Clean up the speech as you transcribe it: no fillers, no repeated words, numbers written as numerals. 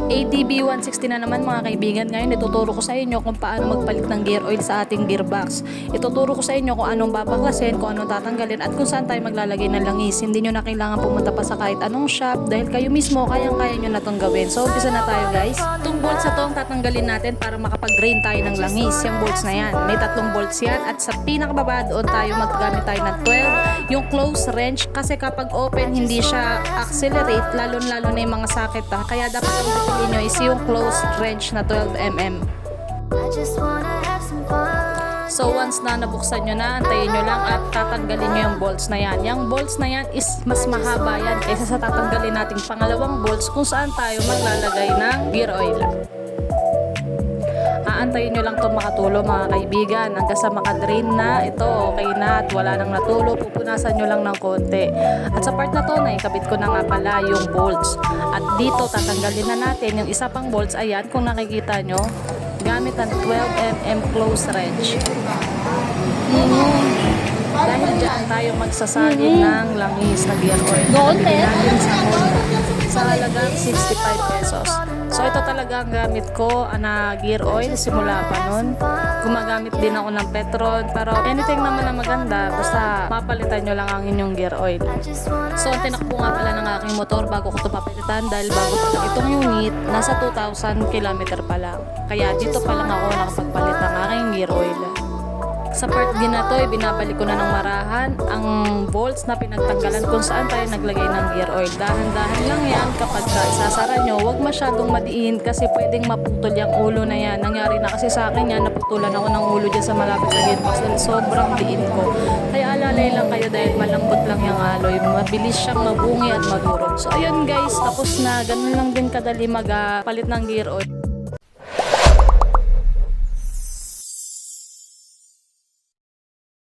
ATV 160 na naman mga kaibigan. Ngayon ituturo ko sa inyo kung paano magpalit ng gear oil sa ating gearbox. Ituturo ko sa inyo kung anong babaklasin, kung anong tatanggalin at kung saan tayo maglalagay ng langis. Hindi nyo na kailangan pumunta pa sa kahit anong shop dahil kayo mismo kayang-kaya nyo na itong gawin. So umpisa na tayo guys. Itong bolts na to ang tatanggalin natin para makapag-drain tayo ng langis. Yung bolts na yan. May 3 bolts yan at sa pinakababa doon tayo maggamit tayo ng 12. Yung close wrench kasi kapag open hindi siya accelerate lalo-lalo na yung mga socket kaya dapat ang pipiliin nyo is yung close wrench na 12mm. So once na nabuksan nyo na, antayin nyo lang at tatanggalin nyo yung bolts na yan. Yung bolts na yan is mas mahaba yan kaysa sa tatanggalin nating pangalawang bolts kung saan tayo maglalagay ng gear oil. Aantayin nyo lang itong makatulo mga kaibigan hanggang sa makadrain na ito, okay na at wala nang natulo, pupunasan nyo lang ng konti. At sa part na to, naikabit ko na nga pala yung bolts. At dito tatanggalin na natin yung isa pang bolts, ayan kung nakikita nyo, gamit ang 12mm close wrench. Dahil dyan tayo magsasagin ng langis na gear oil. Nabili natin sa halagang 65 pesos. So ito talaga ang gamit ko na gear oil simula pa nun. Gumagamit din ako ng Petron pero anything naman na maganda basta mapalitan nyo lang ang inyong gear oil. So ang tinakbo nga pala ng aking motor bago ko ito papalitan dahil bago pa lang itong unit nasa 2,000 km pa lang. Kaya dito pa lang ako nakapagpalit ng aking gear oil. Sa part din na to, binabalik ko na ng marahan ang bolts na pinagtanggalan kung saan tayo naglagay ng gear oil. Dahan-dahan lang yan kapag isasara nyo. Huwag masyadong madiin kasi pwedeng maputol yung ulo na yan. Nangyari na kasi sa akin yan, naputulan ako ng ulo dyan sa malapit sa gearbox dahil sobrang diin ko. Kaya alalay lang kayo dahil malambot lang yung alloy. Mabilis siyang mabungi at madurog. So ayun guys, tapos na. Ganun lang din kadali magpalit ng gear oil.